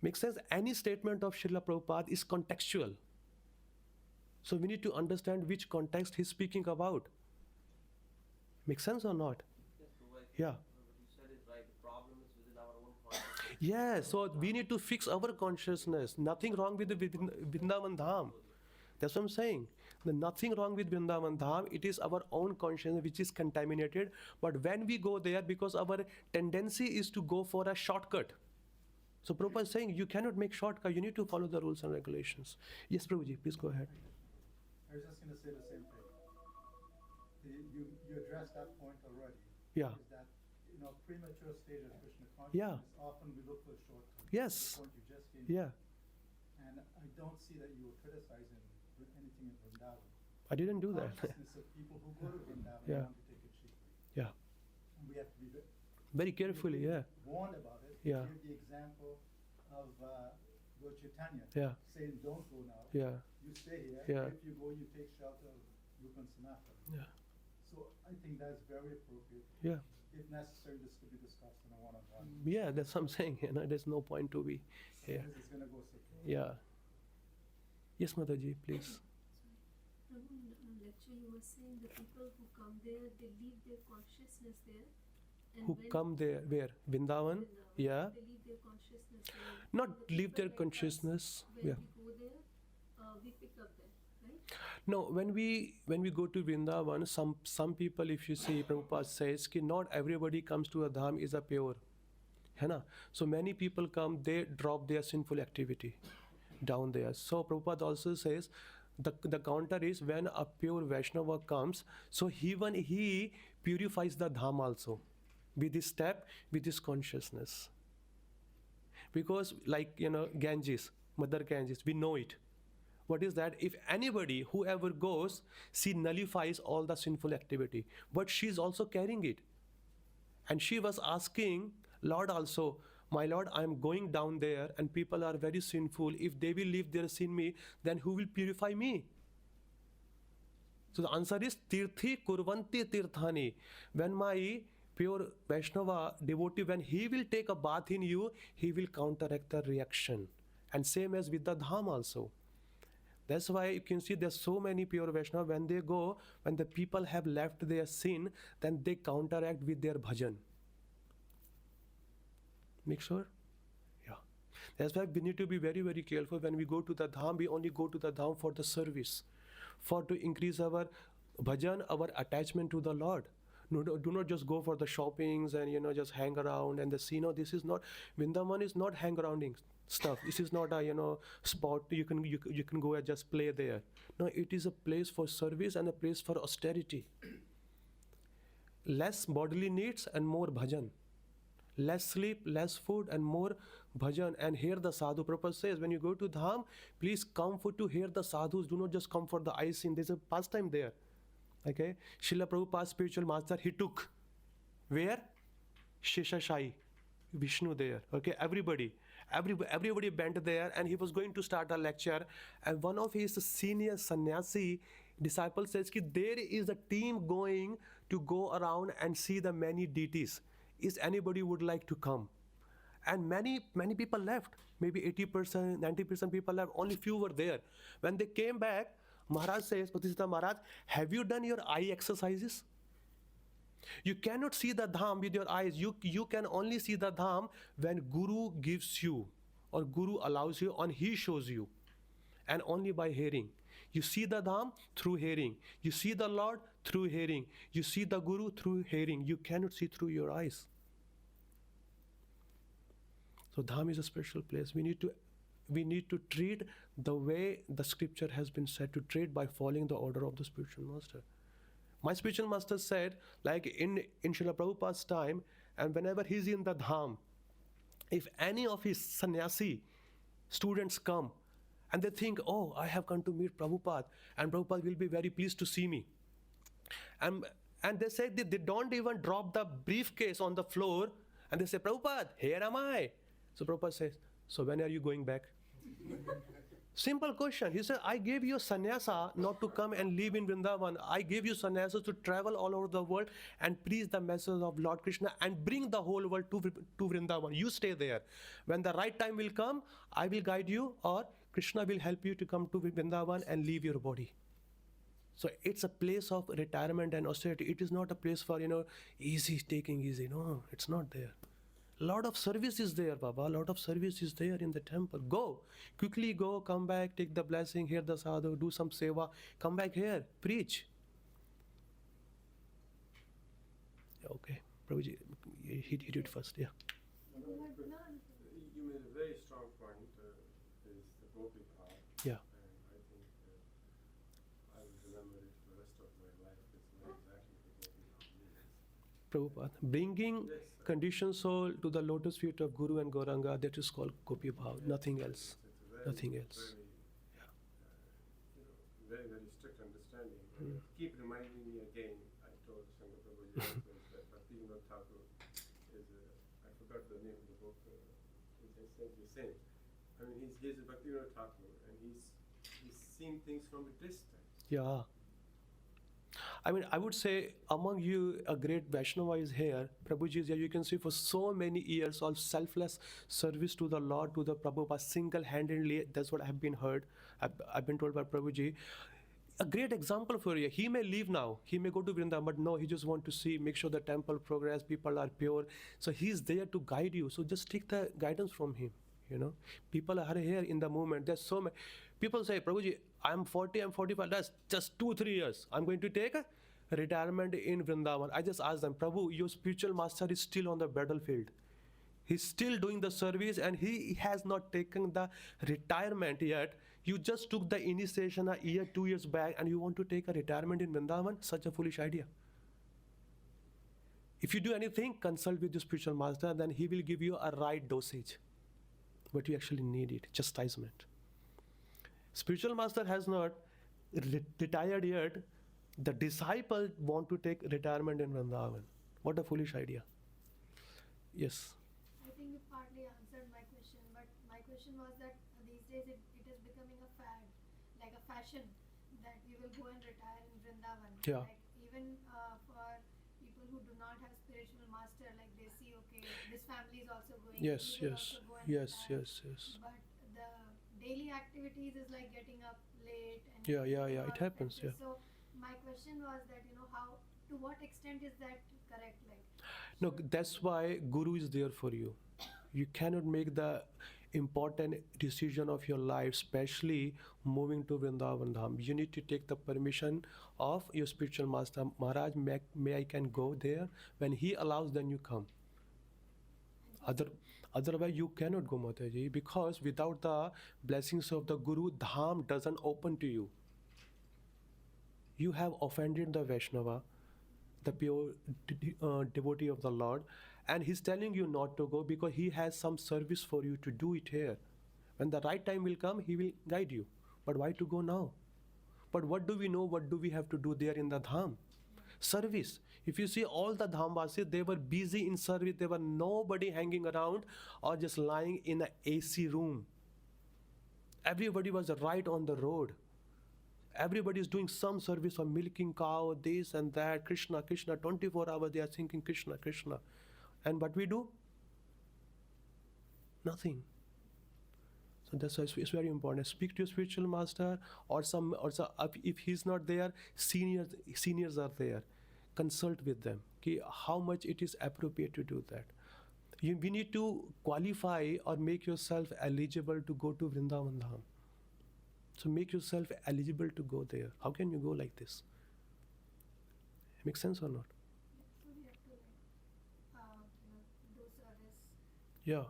Makes sense? Any statement of Srila Prabhupada is contextual. So we need to understand which context he's speaking about. Make sense or not? Yes, Prabhu, Yeah. what you said is right. The problem is within our own consciousness. Yeah, so we need to fix our consciousness. Nothing wrong with the Vrindavan Dham. That's what I'm saying. There's nothing wrong with Vrindavan Dham. It is our own consciousness which is contaminated. But when we go there, because our tendency is to go for a shortcut. So Prabhupada is saying you cannot make shortcut. You need to follow the rules and regulations. Yes, Prabhuji, please go ahead. I was just going to say the same thing. You addressed that point already. Yeah. Is that, premature stage of Krishna Yeah. consciousness, often we look for a shortcut. Yes. The point you just came Yeah. And I don't see that you were criticizing anything in Vrindavan. I didn't do that. Consciousness of people who go to Vrindavan Yeah. want to take it cheaply. Yeah. And we have to be Very carefully, yeah. warned about it. Yeah. Give the example of Lord Chaitanya Yeah. saying, don't go now. Yeah. You stay here. Yeah. If you go, you take shelter of Rupa and Sanatana. Yeah. So I think that's very appropriate. Yeah. If necessary, this could be discussed in a one-on-one. Yeah, that's what I'm saying. There's no point to be here. Because it's going to go circular. Yeah. Yes, Mataji, please. Prabhu, in lecture you were saying the people who come there, they leave their consciousness there. And Who when come there? Where? Vrindavan? Yeah. They leave their consciousness there. Not The leave their people like us, consciousness. When Yeah. we go there, we pick up there, right? No, when we go to Vrindavan, some people, if you see, Prabhupada says कि not everybody comes to a dham is a pure. है ना? So many people come, they drop their sinful activity down there. So Prabhupada also says the counter is when a pure Vaishnava comes, so even he purifies the dham also with his step, with his consciousness. Because like, Ganges, Mother Ganges, we know it. What is that? If anybody, whoever goes, she nullifies all the sinful activity. But she's also carrying it. And she was asking Lord also, my Lord, I am going down there and people are very sinful. If they will leave their sin me, then who will purify me? So the answer is Tirthi Kurvanti Tirthani. When my pure Vaishnava devotee, when he will take a bath in you, he will counteract the reaction. And same as with the dham also. That's why you can see there's so many pure Vaishnava, when they go, when the people have left their sin, then they counteract with their bhajan. Make sure? Yeah. That's why we need to be very, very careful. When we go to the dham, we only go to the dham for the service, for to increase our bhajan, our attachment to the Lord. No, do not just go for the shoppings and just hang around and the see. No, this is not, Vrindavan is not hang arounding stuff. This is not a spot you can go and just play there. No, it is a place for service and a place for austerity. Less bodily needs and more bhajan. Less sleep, less food and more bhajan. And hear the sadhu. Prabhupada says when you go to dham, please come to hear the sadhus. Do not just come for the eye scene. There's a pastime there. Okay, Srila Prabhupada's spiritual master, he took where? Sheshashai, Vishnu there. Okay, everybody bent there, and he was going to start a lecture. And one of his senior sannyasi disciples says that there is a team going to go around and see the many deities. Is anybody would like to come? And many people left. Maybe 80%, 90% people left. Only few were there. When they came back, Maharaj says, Patisiddha Maharaj, have you done your eye exercises? You cannot see the dham with your eyes. You can only see the dham when Guru gives you or Guru allows you and he shows you. And only by hearing. You see the dham through hearing. You see the Lord through hearing. You see the Guru through hearing. You cannot see through your eyes. So dham is a special place. We need to treat the way the scripture has been said to treat by following the order of the spiritual master. My spiritual master said, like in Srila Prabhupada's time, And whenever he's in the dham, if any of his sannyasi students come and they think, oh, I have come to meet Prabhupada and Prabhupada will be very pleased to see me. And they say they don't even drop the briefcase on the floor and they say, Prabhupada, here am I. So Prabhupada says, so when are you going back? Simple question. He said, I gave you sannyasa not to come and live in Vrindavan. I gave you sannyasa to travel all over the world and preach the message of Lord Krishna and bring the whole world to Vrindavan. You stay there. When the right time will come, I will guide you or Krishna will help you to come to Vrindavan and leave your body. So it's a place of retirement and austerity. It is not a place for, easy, taking easy. No, it's not there. Lot of service is there, Baba. Lot of service is there in the temple. Go. Quickly go, come back, take the blessing, hear the sadhu, do some seva, come back here, preach. Okay. Prabhuji, he did it first, yeah. You made a very strong point, is the Gopi Bhav. Yeah. And I think I will remember it for the rest of my life. It's not exactly the Gopi Bhav means. Prabhupada. Bringing conditioned soul to the lotus feet of Guru and Gauranga, that is called Gopi Bhav, nothing else. Nothing else. Very, very strict understanding. Keep reminding me again, I told Sangha Prabhuji that Bhaktivinoda Thakur is, I forgot the name of the book, which I said the same. I mean, he's a Bhaktivinoda Thakur and he's seeing things from a distance. Yeah. I mean, I would say among you, a great Vaishnava is here. Prabhuji is here. You can see for so many years of selfless service to the Lord, to the Prabhupada, single-handedly. That's what I have been heard. I've been told by Prabhuji. A great example for you. He may leave now. He may go to Vrindavan, but no, he just want to see, make sure the temple progress, people are pure. So he's there to guide you. So just take the guidance from him. People are here in the movement. There's so many. People say, Prabhuji, I'm 40, I'm 45. That's just 2-3 years. I'm going to take a retirement in Vrindavan. I just asked them, Prabhu, your spiritual master is still on the battlefield. He's still doing the service and he has not taken the retirement yet. You just took the initiation a year, 2 years back, and you want to take a retirement in Vrindavan? Such a foolish idea. If you do anything, consult with your spiritual master, then he will give you a right dosage. But you actually need it, chastisement. Spiritual master has not retired yet. The disciple want to take retirement in Vrindavan. What a foolish idea. Yes. I think you partly answered my question, but my question was that these days it is becoming a fad, like a fashion, that you will go and retire in Vrindavan. Yeah. Like even for people who do not have spiritual master, like they see, okay, this family is also going. Yes, we will yes, also go and yes, retire. yes. But the daily activities is like getting up late and Yeah, doing it all happens, that. yeah. So my question was that how, to what extent is that correct? Like No, that's why Guru is there for you. You cannot make the important decision of your life, especially moving to Vrindavan Dham. You need to take the permission of your spiritual master. Maharaj, may I can go there? When he allows, then you come. Otherwise, you cannot go, Mataji, because without the blessings of the Guru, Dham doesn't open to you. You have offended the Vaishnava, the pure devotee of the Lord, and he's telling you not to go because he has some service for you to do it here. When the right time will come, he will guide you. But why to go now? But what do we know? What do we have to do there in the Dham? Service. If you see all the Dhamvasis, they were busy in service. There were nobody hanging around or just lying in an AC room. Everybody was right on the road. Everybody is doing some service of milking cow, this and that, Krishna, Krishna, 24 hours they are thinking Krishna, Krishna. And what we do? Nothing. So that's why it's very important. Speak to your spiritual master or if he's not there, seniors are there. Consult with them. Okay, how much it is appropriate to do that. We need to qualify or make yourself eligible to go to Vrindavan Dham. So make yourself eligible to go there. How can you go like this? Makes sense or not? so we have to do service. Yeah.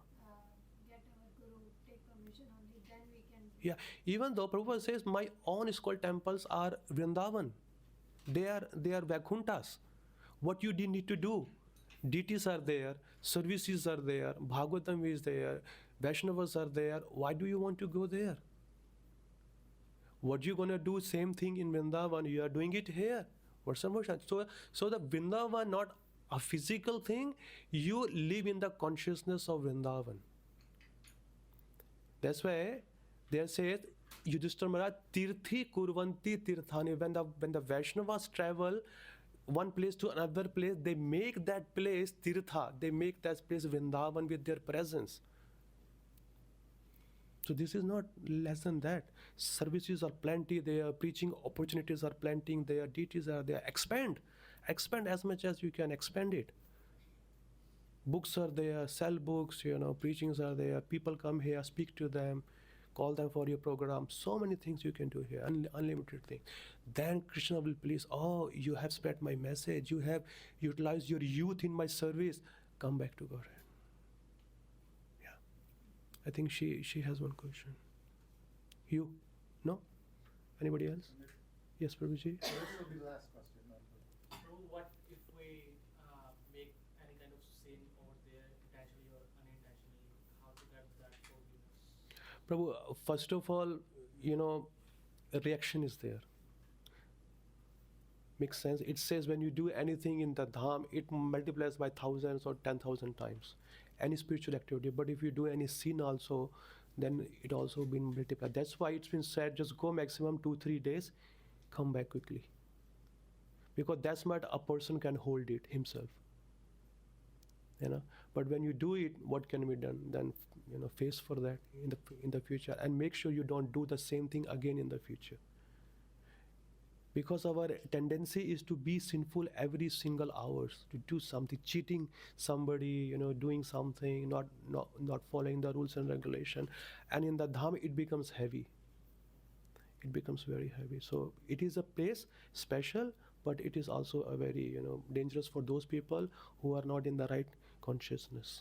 Get our guru, take permission only, then we can. Yeah. Even though Prabhupada says my own school temples are Vrindavan. They are Vakunthas. What you need to do? Deities are there, services are there, Bhagavatam is there, Vaishnavas are there. Why do you want to go there? What you gonna do? Same thing in Vrindavan. You are doing it here. What's the motion? So the Vrindavan not a physical thing. You live in the consciousness of Vrindavan. That's why they said Yudhishthira Maharaj, Tirthi Kurvanti Tirthani. When the Vaishnavas travel one place to another place, they make that place Tirtha. They make that place Vrindavan with their presence. So this is not less than that. Services are plenty there, preaching opportunities are plenty there, deities are there. Expand as much as you can, expand it. Books are there, sell books, preachings are there, people come here, speak to them, call them for your program. So many things you can do here, unlimited things. Then Krishna will please, oh, you have spread my message, you have utilized your youth in my service, come back to Godhead. I think she has one question. You? No? Anybody else? Yes, Prabhuji? This will be the last question. So what if we make any kind of sin over there, intentionally or unintentionally? How to get that forgiveness? Prabhu, first of all, a reaction is there. Makes sense? It says when you do anything in the dham, it multiplies by thousands or 10,000 times. Any spiritual activity. But if you do any sin also, then it also been multiplied. That's why it's been said, just go maximum 2-3 days, come back quickly. Because that's what a person can hold it himself. But when you do it, what can be done? Then face for that in the future, and make sure you don't do the same thing again in the future. Because our tendency is to be sinful every single hours, to do something, cheating somebody, doing something, not following the rules and regulation. And in the dham, it becomes heavy. It becomes very heavy. So it is a place special, but it is also a very, dangerous for those people who are not in the right consciousness.